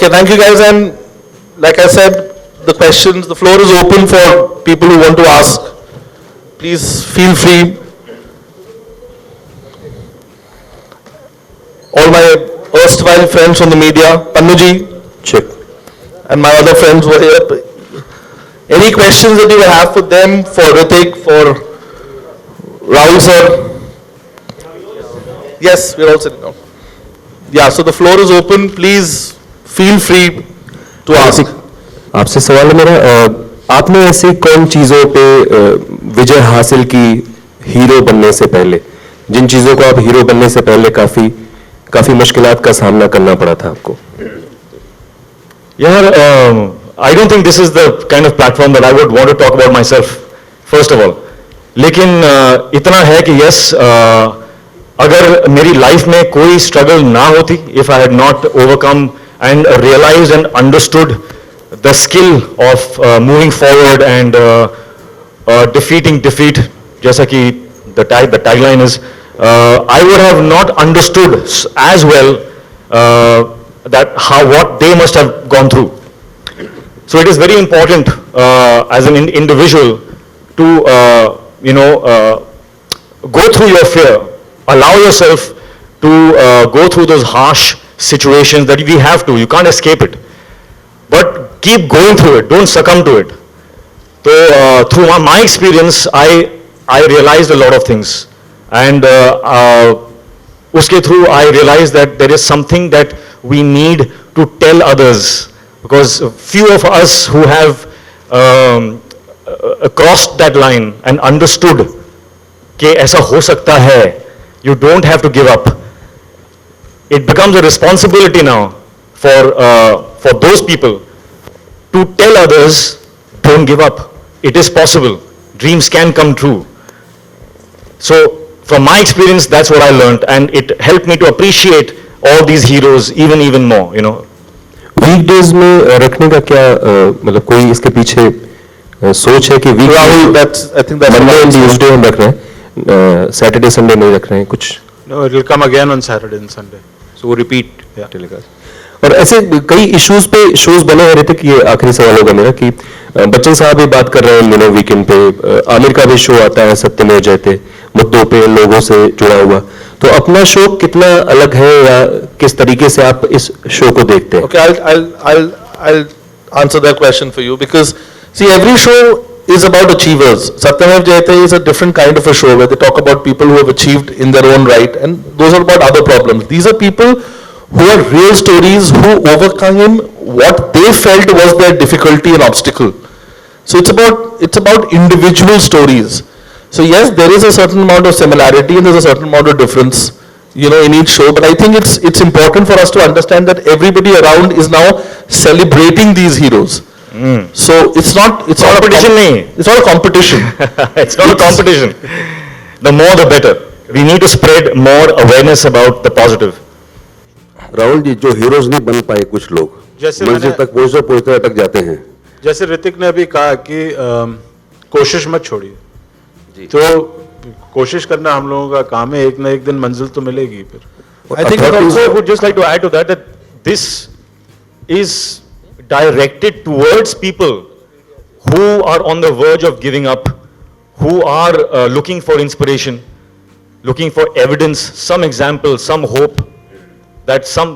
Okay, thank you guys. And like I said, the questions, the floor is open for people who want to ask. Please feel free. All my erstwhile friends from the media, Pannuji, check, and my other friends were here. Any questions that you have for them, for Ritik, for Rahul sir? Yes, we're all sitting down. Yeah, so the floor is open. Please feel free to ask. आपसे सवाल है मेरा, आपने ऐसी कौन चीज़ों पे विजय हासिल की हीरो बनने से पहले, जिन चीज़ों को आप हीरो बनने से पहले काफ़ी मुश्किलात का सामना करना पड़ा था आपको? यार, I don't think this is the kind of platform that I would want to talk about myself, first of all. लेकिन इतना है कि yes, अगर मेरी लाइफ में कोई स्ट्रगल ना होती, if I had not overcome and realized and understood the skill of moving forward and defeating defeat, जैसा कि the tagline is, I would have not understood as well what they must have gone through. So it is very important as an individual to go through your fear, allow yourself to go through those harsh situations that we have to. You can't escape it, but keep going through it. Don't succumb to it. So through my experience, I realized a lot of things, and uske through I realized that there is something that we need to tell others, because few of us who have crossed that line and understood कि ऐसा हो सकता है, you don't have to give up. It becomes a responsibility now for those people to tell others, don't give up. It is possible. Dreams can come true. So from my experience, that's what I learned, and it helped me to appreciate all these heroes even more, you know. Weekdays में रखने का क्या मतलब कोई इसके पीछे सोच है कि वीक मंडे एंड ट्यूसडे हम रख रहे हैं, सैटरडे संडे नहीं रख रहे हैं कुछ? No, it will come again on Saturday and Sunday. So we'll repeat telecast. और ऐसे कई इश्यूज पे शोज बने हुए रहते कि ये आखिरी सवाल होगा मेरा कि बच्चन साहब भी बात कर रहे हैं वीकेंड पे, आमिर का भी शो आता है सत्यमेव जयते, मुद्दों पे लोगों से जुड़ा हुआ, तो अपना शो कितना अलग है या किस तरीके से आप इस शो को देखते हैं? Okay, I'll answer that question for you, because see, every show is about achievers. Satyamev Jayate is a different kind of a show where they talk about people who have achieved in their own right, and those are about other problems. These are people who are real stories, who overcame what they felt was their difficulty and obstacle. So it's about individual stories. So yes, there is a certain amount of similarity and there's a certain amount of difference, you know, in each show. But I think it's important for us to understand that everybody around is now celebrating these heroes. So it's not competition. It's not a competition. It's not a competition. The more the better. We need to spread more awareness about the positive. Rahul ji, जो heroes नहीं बन पाए कुछ लोग, जैसे मंजिल तक पहुंचते अटक जाते हैं, जैसे ऋतिक ने अभी कहा कि कोशिश मत छोड़िए, तो कोशिश करना हम लोगों का काम है, एक ना एक दिन मंजिल तो मिलेगी फिर. I think also I would just like to add to that this is directed towards people who are on the verge of giving up, who are looking for inspiration, looking for evidence, some example, some hope that some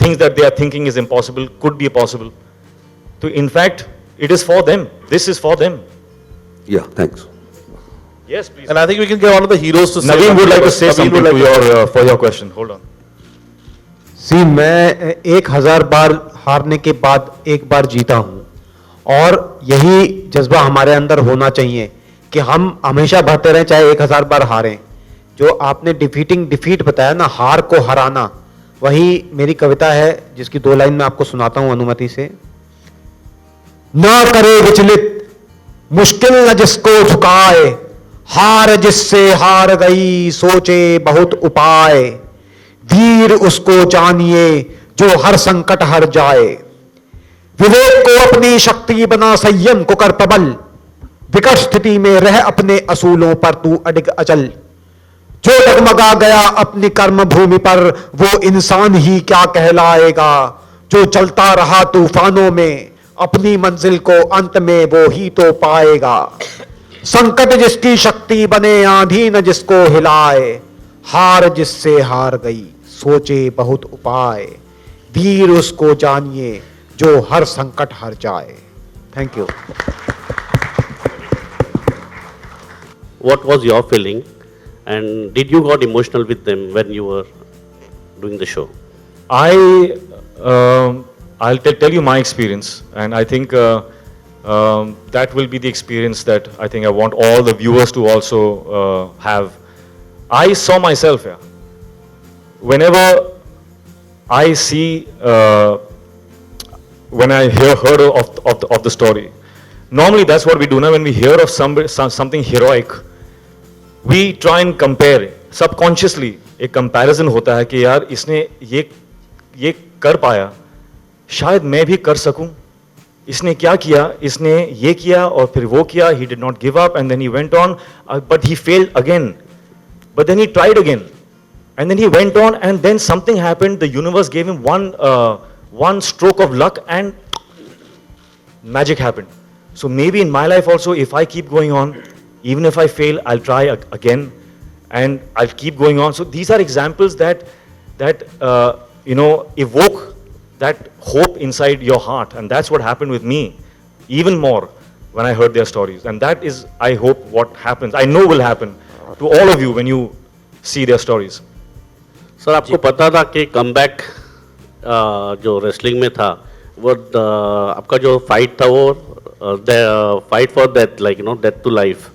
things that they are thinking is impossible could be possible. So in fact, it is for them. This is for them. Yeah, thanks. Yes, please. And I think we can get one of the heroes to say. Naveen would like to say something to for your question. Hold on. See, मैं 1000 बार हारने के बाद एक बार जीता हूं, और यही जज्बा हमारे अंदर होना चाहिए कि हम हमेशा बढ़ते रहें, चाहे 1000 बार हारें. जो आपने डिफीट बताया ना, हार को हराना, वही मेरी कविता है जिसकी 2 लाइन मैं आपको सुनाता हूं अनुमति से. ना करे विचलित मुश्किल न जिसको झुकाए, हार जिससे हार गई सोचे बहुत उपाय, वीर उसको जानिए जो हर संकट हर जाए, विवेक को अपनी शक्ति बना संयम को कर प्रबल, विकट स्थिति में रह अपने असूलों पर तू अडिग अचल, जो डगमगा गया अपनी कर्म भूमि पर वो इंसान ही क्या कहलाएगा, जो चलता रहा तूफानों में, अपनी मंजिल को अंत में वो ही तो पाएगा। संकट जिसकी शक्ति बने, आंधी न जिसको हिलाए, हार जिससे हार गई, सोचे बहुत उपाय, वीर उसको जानिए जो हर संकट हार जाए। Thank you. What was your feeling, and did you got emotional with them when you were doing the show? I'll tell you my experience, and I think that will be the experience that I think I want all the viewers to also have. I saw myself here. Whenever I see, when I heard of the story, normally that's what we do now. When we hear of something heroic, we try and compare subconsciously. एक comparison होता है कि यार इसने ये कर पाया, शायद मैं भी कर सकूं। इसने क्या किया, इसने ये किया और फिर वो किया। He did not give up and then he went on, but he failed again. But then he tried again, and then he went on, and then something happened. The universe gave him one stroke of luck, and magic happened. So maybe in my life also, if I keep going on, even if I fail, I'll try again, and I'll keep going on. So these are examples that evoke that hope inside your heart, and that's what happened with me, even more when I heard their stories. And that is, I hope, what happens. I know will happen to all of you when you see their stories. Sir आपको पता था कि comeback जो wrestling में था वो आपका जो फाइट था वो fight for death, like death to life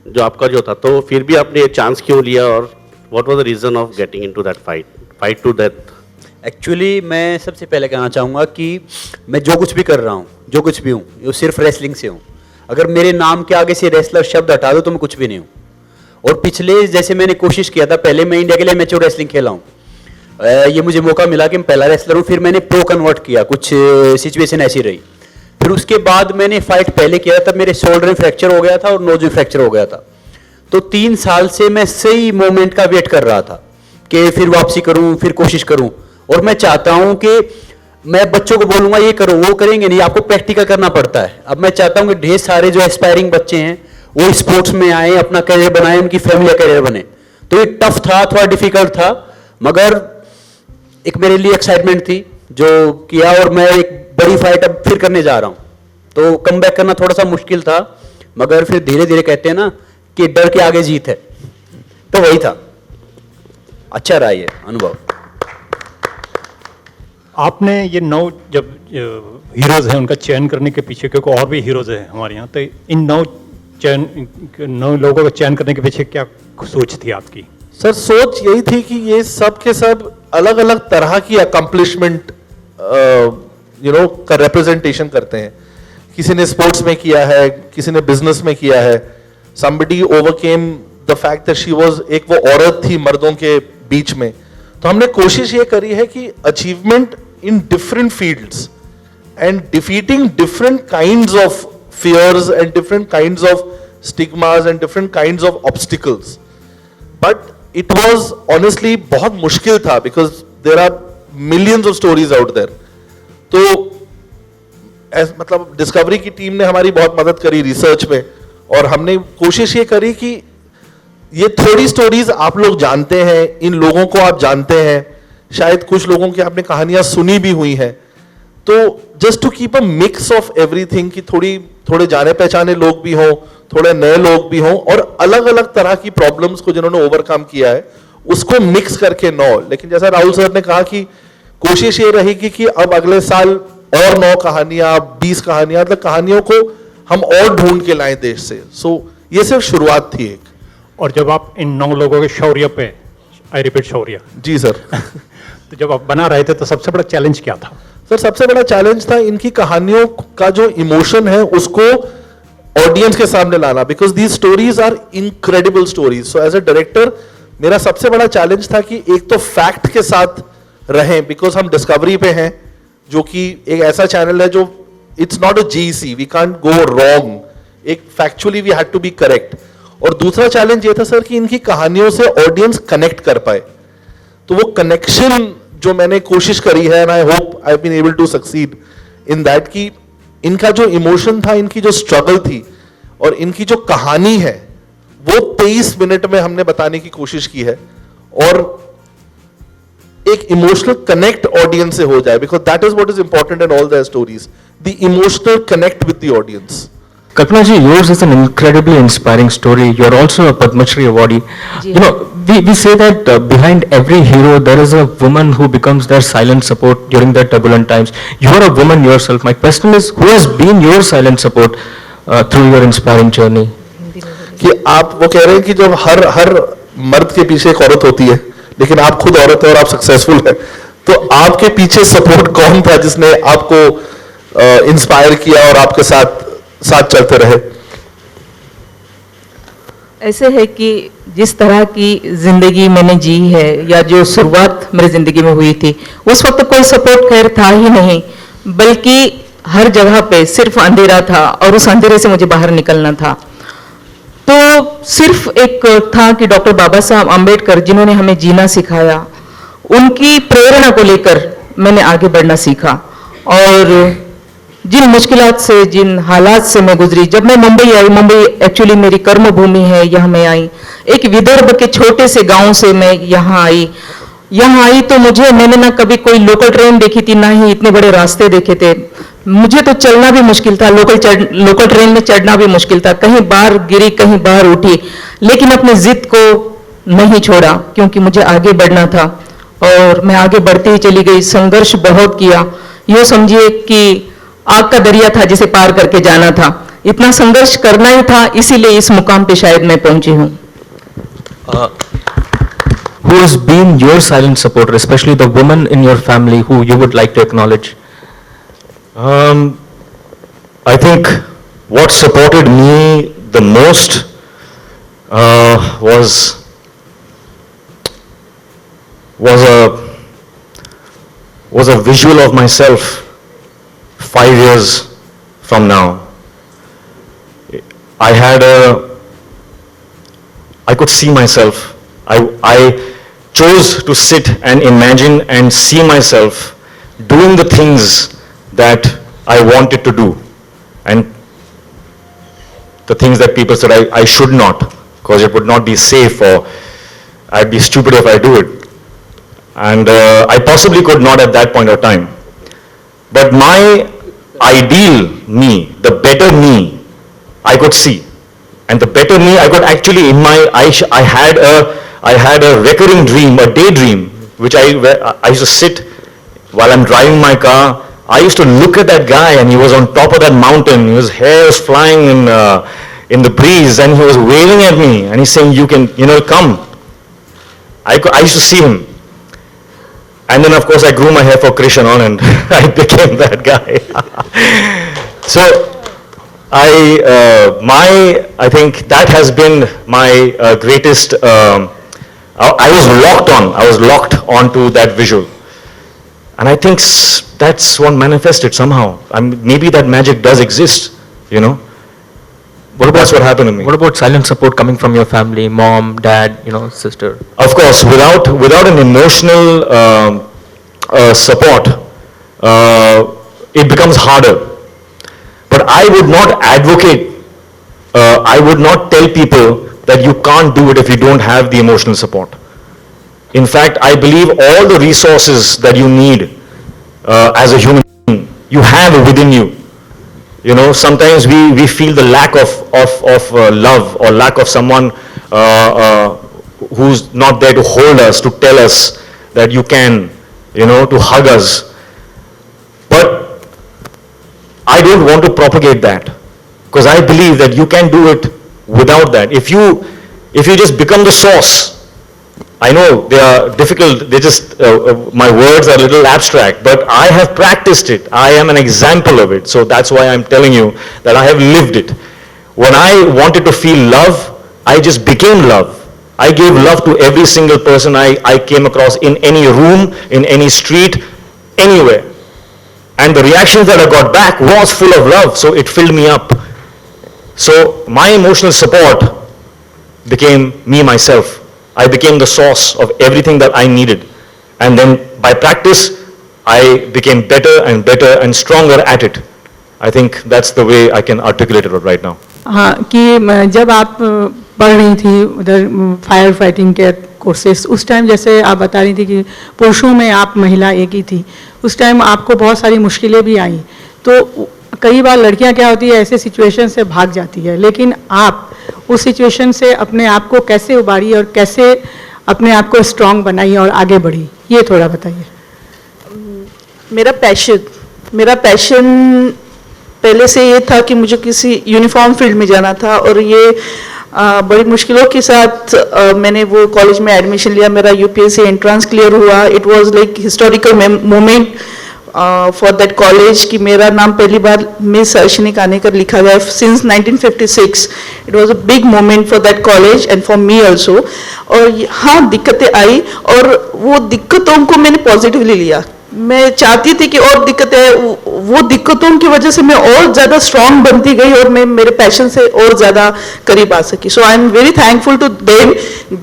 जो आपका जो था, तो फिर भी आपने ये चांस क्यों लिया और what was the reason of getting into that fight to death? Actually मैं सबसे पहले कहना चाहूँगा कि मैं जो कुछ भी कर रहा हूँ, जो कुछ भी हूँ, वो सिर्फ रेसलिंग से हूँ। अगर मेरे नाम के आगे से रेसलर शब्द हटा दो तो मैं कुछ भी नहीं हूँ। और पिछले जैसे मैंने कोशिश किया था, पहले मैं इंडिया के लिए मैच्योर रेसलिंग खेला हूँ, ये मुझे मौका मिला कि मैं पहला रेसलर हूँ, फिर मैंने प्रो कन्वर्ट किया, कुछ सिचुएशन ऐसी रही। फिर उसके बाद मैंने फाइट पहले किया तब मेरे शोल्डर में फ्रैक्चर हो गया था और नोज में फ्रैक्चर हो गया था। तो 3 साल से मैं सही मोमेंट का वेट कर रहा था कि फिर वापसी करूँ, फिर कोशिश करूँ। और मैं चाहता हूँ कि मैं बच्चों को बोलूँगा ये करो, वो करेंगे नहीं, आपको प्रैक्टिकल करना पड़ता है। अब मैं चाहता हूँ कि ढेर सारे जो एस्पायरिंग बच्चे हैं वो स्पोर्ट्स में आए, अपना करियर बनाए, उनकी फैमिली का करियर बने। तो ये टफ था, थोड़ा डिफिकल्ट था, मगर एक मेरे लिए एक्साइटमेंट थी जो किया। और मैं एक बड़ी फाइट अब फिर करने जा रहा हूँ, तो कम बैक करना थोड़ा सा मुश्किल था, मगर फिर धीरे धीरे कहते हैं ना कि डर के आगे जीत है, तो वही था। अच्छा रहा ये अनुभव। आपने ये 9 जब हीरोज हैं उनका चयन करने के पीछे, क्योंकि और भी हीरोज हैं हमारे यहाँ, तो इन 9 लोगों का चयन करने के पीछे क्या सोच थी आपकी? सर सोच यही थी कि ये सब के सब अलग अलग तरह की अकम्पलिशमेंट का रिप्रेजेंटेशन करते हैं। किसी ने स्पोर्ट्स में किया है, किसी ने बिजनेस में किया है। somebody overcame the fact that she was, एक वो औरत थी मर्दों के बीच में। तो हमने कोशिश ये करी है कि achievement in different fields and defeating different kinds of fears and different kinds of stigmas and different kinds of obstacles. But it was honestly बहुत मुश्किल था because there are millions of stories out there. तो मतलब discovery की team ने हमारी बहुत मदद करी रिसर्च में, और हमने कोशिश ये करी कि ये थोड़ी स्टोरीज आप लोग जानते हैं, इन लोगों को आप जानते हैं, शायद कुछ लोगों की आपने कहानियां सुनी भी हुई हैं, तो just to keep a mix of everything कि थोड़े जाने पहचाने लोग भी हों, थोड़े नए लोग भी हों, और अलग अलग तरह की प्रॉब्लम्स को जिन्होंने ओवरकम किया है उसको मिक्स करके 9। लेकिन जैसा राहुल सर ने कहा कि कोशिश ये रहेगी कि अब अगले साल और 9 कहानियां, 20 कहानियां, मतलब कहानियों को हम और ढूंढ के लाएं देश से। सो ये सिर्फ शुरुआत थी एक। और जब आप इन 9 लोगों के शौर्य पे, I repeat Shaurya, ji sir तो जब आप बना रहे थे तो सबसे बड़ा चैलेंज क्या था? सर सबसे बड़ा चैलेंज था इनकी कहानियों का जो इमोशन है उसको ऑडियंस के सामने लाना, because these stories are incredible stories. So as a director मेरा सबसे बड़ा चैलेंज था कि एक तो फैक्ट के साथ रहें, बिकॉज हम डिस्कवरी पे हैं जो कि एक ऐसा चैनल है जो it's not a G C, we can't go wrong, एक factually we had to be correct. और दूसरा चैलेंज ये था सर कि इनकी कहानियों से ऑडियंस कनेक्ट कर पाए, तो वो कनेक्शन जो मैंने कोशिश करी है, and I hope I been able to succeed in that, कि इनका जो इमोशन था, इनकी जो स्ट्रगल थी और इनकी जो कहानी है, वो 23 मिनट में हमने बताने की कोशिश की है, और एक इमोशनल कनेक्ट ऑडियंस से हो जाए, because that is what is important in all the stories, the emotional connect with the audience. Kalpana ji, yours is an incredibly inspiring story. You're also a Padma Shri awardee. You know, we say that behind every hero there is a woman who becomes their silent support during their turbulent times. You're a woman yourself. My question is, who has been your silent support through your inspiring journey? कि आप वो कह रहे हैं कि जब हर मर्द के पीछे एक औरत होती है, लेकिन आप खुद औरत है और आप सक्सेसफुल है, तो आपके पीछे सपोर्ट कौन था जिसने आपको इंस्पायर किया और आपके साथ चलते रहे? ऐसे है कि जिस तरह की जिंदगी मैंने जी है, या जो शुरुआत मेरी जिंदगी में हुई थी, उस वक्त कोई सपोर्ट खैर था ही नहीं, बल्कि हर जगह पे सिर्फ अंधेरा था और उस अंधेरे से मुझे बाहर निकलना था. तो सिर्फ एक था कि डॉक्टर बाबा साहब आम्बेडकर, जिन्होंने हमें जीना सिखाया, उनकी प्रेरणा को लेकर मैंने आगे बढ़ना सीखा. और जिन मुश्किलात से, जिन हालात से मैं गुजरी, जब मैं मुंबई आई, मुंबई एक्चुअली मेरी कर्म भूमि है, यहाँ मैं आई, एक विदर्भ के छोटे से गांव से मैं यहाँ आई तो मैंने ना कभी कोई लोकल ट्रेन देखी थी, ना ही इतने बड़े रास्ते देखे थे. मुझे तो चलना भी मुश्किल था, लोकल ट्रेन में चढ़ना भी मुश्किल था, कहीं बाहर गिरी, कहीं बाहर उठी, लेकिन अपनी जिद को नहीं छोड़ा, क्योंकि मुझे आगे बढ़ना था. और मैं आगे बढ़ती ही चली गई, संघर्ष बहुत किया. यूँ समझिए कि आग का दरिया था जिसे पार करके जाना था. इतना संघर्ष करना ही था, इसीलिए इस मुकाम पे शायद मैं पहुंची हूँ. Who has been your silent supporter, especially the woman in your family who you would like to acknowledge? I think what supported me the most was a visual of myself 5 years from now. I could see myself. I chose to sit and imagine and see myself doing the things that I wanted to do, and the things that people said I should not, because it would not be safe, or I'd be stupid if I do it. And I possibly could not at that point of time. But my ideal me, the better me, I could see. And the better me, I could actually, I had a recurring dream, a daydream, which I used to sit while I'm driving my car. I used to look at that guy, and he was on top of that mountain. His hair was flying in the breeze, and he was waving at me, and he's saying, "You can, come." I used to see him. And then, of course, I grew my hair for Krishna, and I became that guy. So, I think that has been my greatest, I was locked onto that visual. And I think that's what manifested somehow. I mean, maybe that magic does exist, That's what happened to me. What about silent support coming from your family, mom, dad, sister? Of course, without an emotional support, it becomes harder. But I would not advocate, I would not tell people that you can't do it if you don't have the emotional support. In fact, I believe all the resources that you need as a human being, you have within you. Sometimes we feel the lack of love, or lack of someone who's not there to hold us, to tell us that you can, to hug us. But I don't want to propagate that, because I believe that you can do it without that. If you just become the source, I know they are difficult, my words are a little abstract, but I have practiced it. I am an example of it. So that's why I'm telling you that I have lived it. When I wanted to feel love, I just became love. I gave love to every single person I came across, in any room, in any street, anywhere. And the reactions that I got back was full of love, so it filled me up. So my emotional support became me, myself. I became the source of everything that I needed. And then by practice, I became better and stronger at it. I think that's the way I can articulate it right now. हाँ कि जब आप पढ़ रही थी उधर fire fighting के courses, उस टाइम जैसे आप बता रही थी कि पुरुषों में आप महिला एक ही थी, उस टाइम आपको बहुत सारी मुश्किलें भी आई, तो कई बार लड़कियां क्या होती है ऐसे सिचुएशन से भाग जाती है, लेकिन आप उस सिचुएशन से अपने आप को कैसे उबारी और कैसे अपने आप को स्ट्रांग बनाई और आगे बढ़ी, ये थोड़ा बताइए। मेरा पैशन पहले से ये था कि मुझे किसी यूनिफॉर्म फील्ड में जाना था, और ये बड़ी मुश्किलों के साथ मैंने वो कॉलेज में एडमिशन लिया, मेरा यूपीएससी एंट्रेंस क्लियर हुआ। It was like historical moment for that college कि मेरा नाम पहली बार मिस अर्शनी कानेकर लिखा गया since 1956। It was a big moment for that college and for me also. और हाँ, दिक्कतें आई और वो दिक्कतों को मैंने पॉजिटिवली लिया। मैं चाहती थी कि और दिक्कतें, वो दिक्कतों की वजह से मैं और ज़्यादा स्ट्रांग बनती गई और मैं मेरे पैशन से और ज़्यादा करीब आ सकी। So I am very thankful to them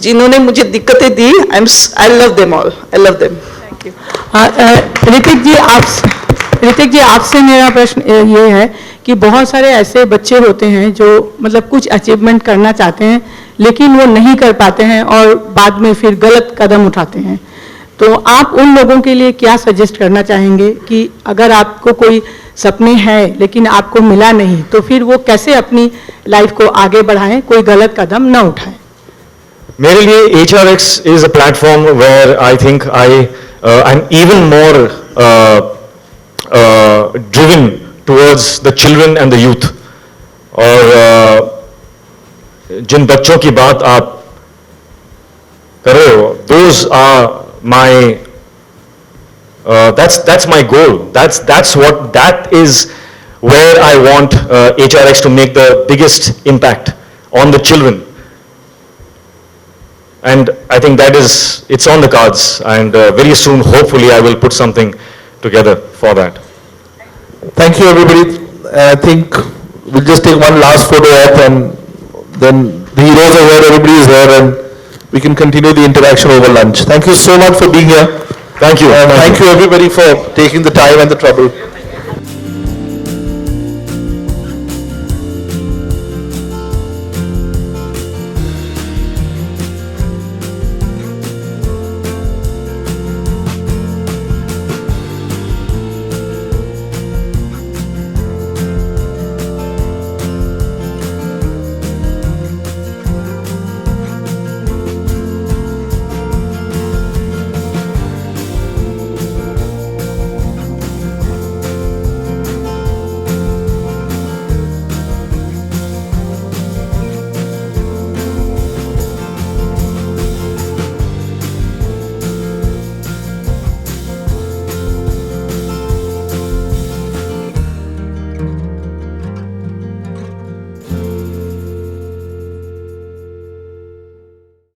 जिन्होंने मुझे दिक्कतें दी। I love them all, I love them. Thank you. Hrithik ji आपसे मेरा प्रश्न ये है कि बहुत सारे ऐसे बच्चे होते हैं जो मतलब कुछ अचीवमेंट करना चाहते हैं लेकिन वो नहीं कर पाते हैं और बाद में फिर गलत कदम उठाते हैं, तो आप उन लोगों के लिए क्या सजेस्ट करना चाहेंगे कि अगर आपको कोई सपने हैं लेकिन आपको मिला नहीं तो फिर वो कैसे अपनी लाइफ को आगे बढ़ाएं, कोई गलत कदम न उठाएं? मेरे लिए HRX is a platform where I think I'm even more driven towards the children and the youth. और जिन बच्चों की बात आप कर रहे हो, those are my that's my goal. That is where I want HRX to make the biggest impact on the children. And I think it's on the cards, and very soon, hopefully, I will put something together for that. Thank you, everybody. I think we'll just take one last photo up, and then the heroes are here, everybody is here, and we can continue the interaction over lunch. Thank you so much for being here. Thank you. And thank you, everybody, for taking the time and the trouble.